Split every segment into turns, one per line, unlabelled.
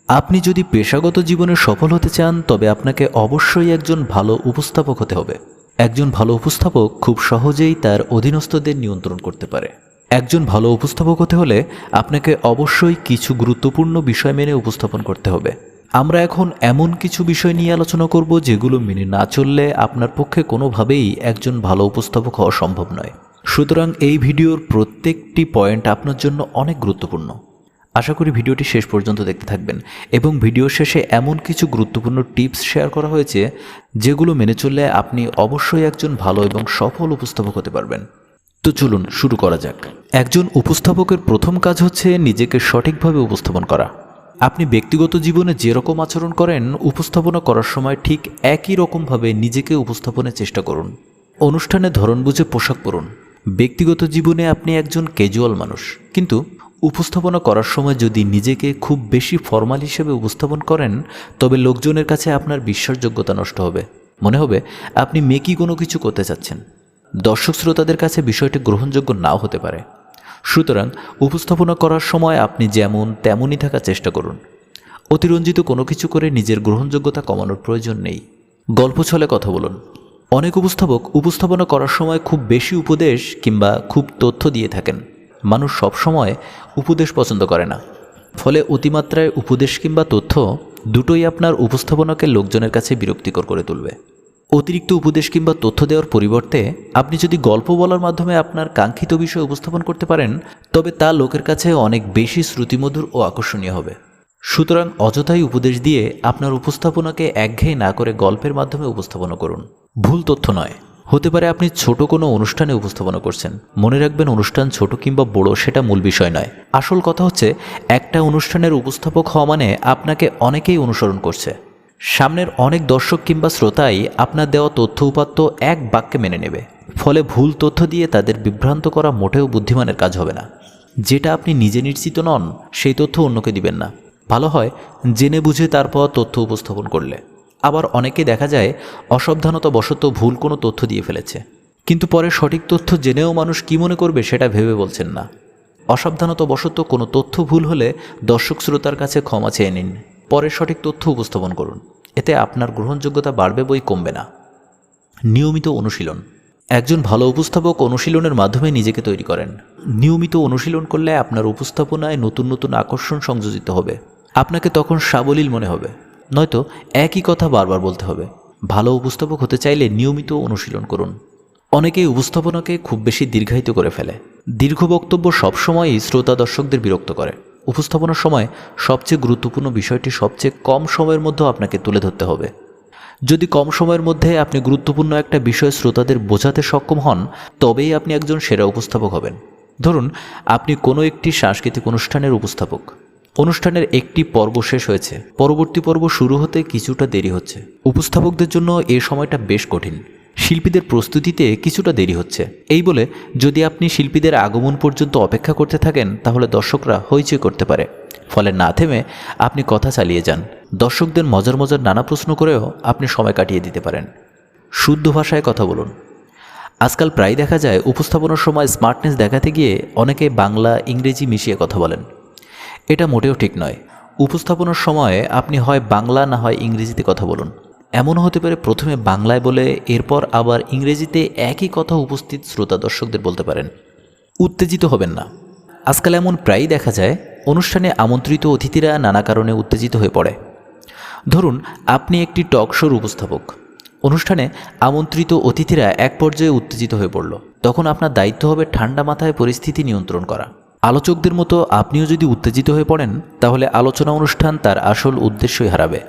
আপনি যদি পেশাগত জীবনে সফল হতে চান তবে আপনাকে অবশ্যই একজন ভালো উপস্থাপক হতে হবে। একজন ভালো উপস্থাপক খুব সহজেই তার অধীনস্থদের নিয়ন্ত্রণ করতে পারে। একজন ভালো উপস্থাপক হতে হলে আপনাকে অবশ্যই কিছু গুরুত্বপূর্ণ বিষয় মেনে উপস্থাপন করতে হবে। আমরা এখন এমন কিছু বিষয় নিয়ে আলোচনা করব যেগুলো মেনে না চললে আপনার পক্ষে কোনোভাবেই একজন ভালো উপস্থাপক হওয়া সম্ভব নয়। সুতরাং এই ভিডিওর প্রত্যেকটি পয়েন্ট আপনার জন্য অনেক গুরুত্বপূর্ণ। আশা করি ভিডিওটি শেষ পর্যন্ত দেখতে থাকবেন এবং ভিডিও শেষে এমন কিছু গুরুত্বপূর্ণ টিপস শেয়ার করা হয়েছে যেগুলো মেনে চললে আপনি অবশ্যই একজন ভালো এবং সফল উপস্থাপক হতে পারবেন। তো চলুন শুরু করা যাক। একজন উপস্থাপকের প্রথম কাজ হচ্ছে নিজেকে সঠিকভাবে উপস্থাপন করা। আপনি ব্যক্তিগত জীবনে যেরকম আচরণ করেন, উপস্থাপনা করার সময় ঠিক একই রকমভাবে নিজেকে উপস্থাপনের চেষ্টা করুন। অনুষ্ঠানে ধরন বুঝে পোশাক পরুন। ব্যক্তিগত জীবনে আপনি একজন ক্যাজুয়াল মানুষ, কিন্তু উপস্থাপনা করার সময় যদি নিজেকে খুব বেশি ফর্মাল হিসেবে উপস্থাপন করেন তবে লোকজনের কাছে আপনার বিশ্বাসযোগ্যতা নষ্ট হবে। মনে হবে আপনি মেকি কোনো কিছু করতে চাচ্ছেন। দর্শক শ্রোতাদের কাছে বিষয়টি গ্রহণযোগ্য নাও হতে পারে। সুতরাং উপস্থাপনা করার সময় আপনি যেমন তেমনই থাকার চেষ্টা করুন। অতিরঞ্জিত কোনো কিছু করে নিজের গ্রহণযোগ্যতা কমানোর প্রয়োজন নেই। গল্প ছলে কথা বলুন। অনেক উপস্থাপক উপস্থাপনা করার সময় খুব বেশি উপদেশ কিংবা খুব তথ্য দিয়ে থাকেন। মানুষ সব সময় উপদেশ পছন্দ করে না, ফলে অতিমাত্রায় উপদেশ কিংবা তথ্য দুটোই আপনার উপস্থাপনাকে লোকজনের কাছে বিরক্তিকর করে তুলবে। অতিরিক্ত উপদেশ কিংবা তথ্য দেওয়ার পরিবর্তে আপনি যদি গল্প বলার মাধ্যমে আপনার কাঙ্ক্ষিত বিষয় উপস্থাপন করতে পারেন তবে তা লোকের কাছে অনেক বেশি শ্রুতিমধুর ও আকর্ষণীয় হবে। সুতরাং অযথাই উপদেশ দিয়ে আপনার উপস্থাপনাকে একঘেয়ে না করে গল্পের মাধ্যমে উপস্থাপনা করুন। ভুল তথ্য নয়। হতে পারে আপনি ছোট কোনো অনুষ্ঠানে উপস্থাপনা করছেন। মনে রাখবেন, অনুষ্ঠান ছোট কিংবা বড় সেটা মূল বিষয় নয়। আসল কথা হচ্ছে একটা অনুষ্ঠানের উপস্থাপক হওয়া মানে আপনাকে অনেকেই অনুসরণ করছে। সামনের অনেক দর্শক কিংবা শ্রোতাই আপনার দেওয়া তথ্য উপাত্ত এক বাক্যে মেনে নেবে। ফলে ভুল তথ্য দিয়ে তাদের বিভ্রান্ত করা মোটেও বুদ্ধিমানের কাজ হবে না। যেটা আপনি নিজে নিশ্চিত নন সেই তথ্য অন্যকে দিবেন না। ভালো হয় জেনে বুঝে তারপর তথ্য উপস্থাপন করলে। আবার অনেকে দেখা যায় অসাবধানতাবশত ভুল কোনো তথ্য দিয়ে ফেলেছে, কিন্তু পরে সঠিক তথ্য জেনেও মানুষ কী মনে করবে সেটা ভেবে বলছেন না। অসাবধানতাবশত কোনো তথ্য ভুল হলে দর্শক শ্রোতার কাছে ক্ষমা চেয়ে নিন, পরে সঠিক তথ্য উপস্থাপন করুন। এতে আপনার গ্রহণযোগ্যতা বাড়বে বই কমবে না। নিয়মিত অনুশীলন। একজন ভালো উপস্থাপক অনুশীলনের মাধ্যমে নিজেকে তৈরি করেন। নিয়মিত অনুশীলন করলে আপনার উপস্থাপনায় নতুন নতুন আকর্ষণ সংযোজিত হবে। আপনাকে তখন সাবলীল মনে হবে, নয়তো একই কথা বারবার বলতে হবে। ভালো উপস্থাপক হতে চাইলে নিয়মিত অনুশীলন করুন। অনেকেই উপস্থাপনাকে খুব বেশি দীর্ঘায়িত করে ফেলে। দীর্ঘ বক্তব্য সবসময়ই শ্রোতা দর্শকদের বিরক্ত করে। উপস্থাপনার সময় সবচেয়ে গুরুত্বপূর্ণ বিষয়টি সবচেয়ে কম সময়ের মধ্যে আপনাকে তুলে ধরতে হবে। যদি কম সময়ের মধ্যে আপনি গুরুত্বপূর্ণ একটা বিষয় শ্রোতাদের বোঝাতে সক্ষম হন তবেই আপনি একজন সেরা উপস্থাপক হবেন। ধরুন আপনি কোনো একটি সাংস্কৃতিক অনুষ্ঠানের উপস্থাপক। অনুষ্ঠানের একটি পর্ব শেষ হয়েছে, পরবর্তী পর্ব শুরু হতে কিছুটা দেরি হচ্ছে। উপস্থাপকদের জন্য এই সময়টা বেশ কঠিন। শিল্পীদের প্রস্তুতিতে কিছুটা দেরি হচ্ছে। এই বলে যদি আপনি শিল্পীদের আগমন পর্যন্ত অপেক্ষা করতে থাকেন তাহলে দর্শকরা হইচই করতে পারে। ফলে না থেমে আপনি কথা চালিয়ে যান। দর্শকদের মজার মজার নানা প্রশ্ন করেও আপনি সময় কাটিয়ে দিতে পারেন। শুদ্ধ ভাষায় কথা বলুন। আজকাল প্রায় দেখা যায় উপস্থাপনার সময় স্মার্টনেস দেখাতে গিয়ে অনেকে বাংলা ইংরেজি মিশিয়ে কথা বলেন। এটা মোটেও ঠিক নয়। উপস্থাপনার সময় আপনি হয় বাংলা না হয় ইংরেজিতে কথা বলুন। এমনও হতে পারে প্রথমে বাংলায় বলে এরপর আবার ইংরেজিতে একই কথা উপস্থিত শ্রোতা দর্শকদের বলতে পারেন। উত্তেজিত হবেন না। আজকাল এমন প্রায়ই দেখা যায় অনুষ্ঠানে আমন্ত্রিত অতিথিরা নানা কারণে উত্তেজিত হয়ে পড়ে। ধরুন আপনি একটি টক শোর উপস্থাপক। অনুষ্ঠানে আমন্ত্রিত অতিথিরা এক পর্যায়ে উত্তেজিত হয়ে পড়ল। তখন আপনার দায়িত্ব হবে ঠান্ডা মাথায় পরিস্থিতি নিয়ন্ত্রণ করা। আলোচকদের মতো আপনিও যদি উত্তেজিত হয়ে পড়েন তাহলে আলোচনা অনুষ্ঠান তার আসল উদ্দেশ্যই হারাবে।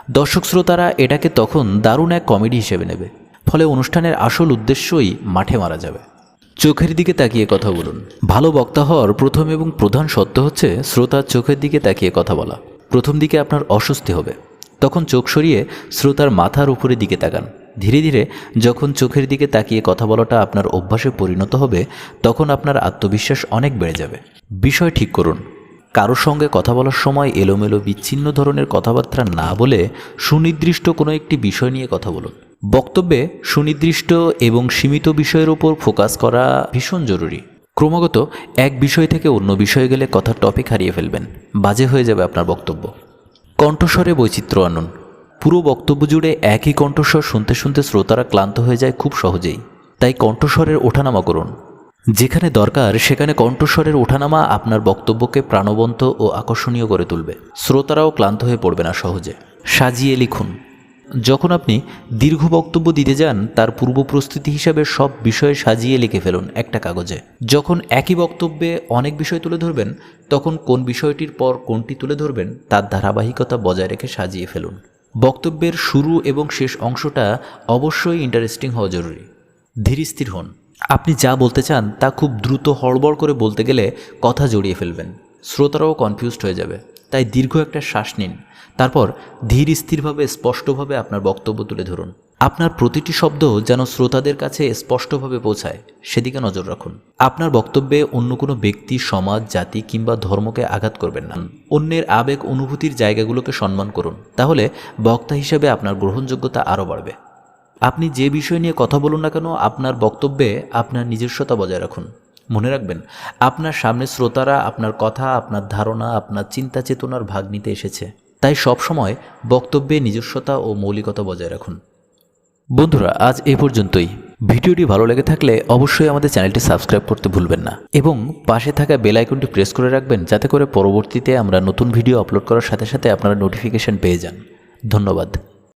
দর্শক শ্রোতারা এটাকে তখন দারুণ এক কমেডি হিসেবে নেবে। ফলে অনুষ্ঠানের আসল উদ্দেশ্যই মাঠে মারা যাবে। চোখের দিকে তাকিয়ে কথা বলুন। ভালো বক্তা হওয়ার প্রথম এবং প্রধান সত্য হচ্ছে শ্রোতার চোখের দিকে তাকিয়ে কথা বলা। প্রথম দিকে আপনার অস্বস্তি হবে, তখন চোখ সরিয়ে শ্রোতার মাথার উপরের দিকে তাকান। ধীরে ধীরে যখন চোখের দিকে তাকিয়ে কথা বলাটা আপনার অভ্যাসে পরিণত হবে তখন আপনার আত্মবিশ্বাস অনেক বেড়ে যাবে। বিষয় ঠিক করুন। কারোর সঙ্গে কথা বলার সময় এলোমেলো বিচ্ছিন্ন ধরনের কথাবার্তা না বলে সুনির্দিষ্ট কোনো একটি বিষয় নিয়ে কথা বলুন। বক্তব্যে সুনির্দিষ্ট এবং সীমিত বিষয়ের উপর ফোকাস করা ভীষণ জরুরি। ক্রমাগত এক বিষয় থেকে অন্য বিষয়ে গেলে কথার টপিক হারিয়ে ফেলবেন, বাজে হয়ে যাবে আপনার বক্তব্য। কণ্ঠস্বরে বৈচিত্র্য আনুন। পুরো বক্তব্য জুড়ে একই কণ্ঠস্বর শুনতে শুনতে শ্রোতারা ক্লান্ত হয়ে যায় খুব সহজেই। তাই কণ্ঠস্বরের ওঠানামা করুন। যেখানে দরকার সেখানে কণ্ঠস্বরের ওঠানামা আপনার বক্তব্যকে প্রাণবন্ত ও আকর্ষণীয় করে তুলবে। শ্রোতারাও ক্লান্ত হয়ে পড়বে না সহজে। সাজিয়ে লিখুন। যখন আপনি দীর্ঘ বক্তব্য দিতে যান তার পূর্ব প্রস্তুতি হিসাবে সব বিষয় সাজিয়ে লিখে ফেলুন একটা কাগজে। যখন একই বক্তব্যে অনেক বিষয় তুলে ধরবেন তখন কোন বিষয়টির পর কোনটি তুলে ধরবেন তার ধারাবাহিকতা বজায় রেখে সাজিয়ে ফেলুন। বক্তব্যের শুরু এবং শেষ অংশটা অবশ্যই ইন্টারেস্টিং হওয়া জরুরি। ধীরস্থির হন। আপনি যা বলতে চান তা খুব দ্রুত হড়বড় করে বলতে গেলে কথা জড়িয়ে ফেলবেন, শ্রোতারাও কনফিউজড হয়ে যাবে। তাই দীর্ঘ একটা শ্বাস নিন, তারপর ধীর স্থিরভাবে স্পষ্টভাবে আপনার বক্তব্য তুলে ধরুন। আপনার প্রতিটি শব্দ যেন শ্রোতাদের কাছে স্পষ্টভাবে পৌঁছায় সেদিকে নজর রাখুন। আপনার বক্তব্যে অন্য কোনো ব্যক্তি, সমাজ, জাতি কিংবা ধর্মকে আঘাত করবেন না। অন্যের আবেগ অনুভূতির জায়গাগুলোকে সম্মান করুন, তাহলে বক্তা হিসেবে আপনার গ্রহণযোগ্যতা আরও বাড়বে। আপনি যে বিষয় নিয়ে কথা বলুন না কেন আপনার বক্তব্যে আপনার নিজস্বতা বজায় রাখুন। মনে রাখবেন আপনার সামনে শ্রোতারা আপনার কথা, আপনার ধারণা, আপনার চিন্তা চেতনার ভাগ নিতে এসেছে। তাই সবসময় বক্তব্যে নিজস্বতা ও মৌলিকতা বজায় রাখুন। বন্ধুরা, আজ এ পর্যন্তই। ভিডিওটি ভালো লেগে থাকলে অবশ্যই আমাদের চ্যানেলটি সাবস্ক্রাইব করতে ভুলবেন না এবং পাশে থাকা বেল আইকনটি প্রেস করে রাখবেন যাতে করে পরবর্তীতে আমরা নতুন ভিডিও আপলোড করার সাথে সাথে আপনারা নোটিফিকেশন পেয়ে যান। ধন্যবাদ।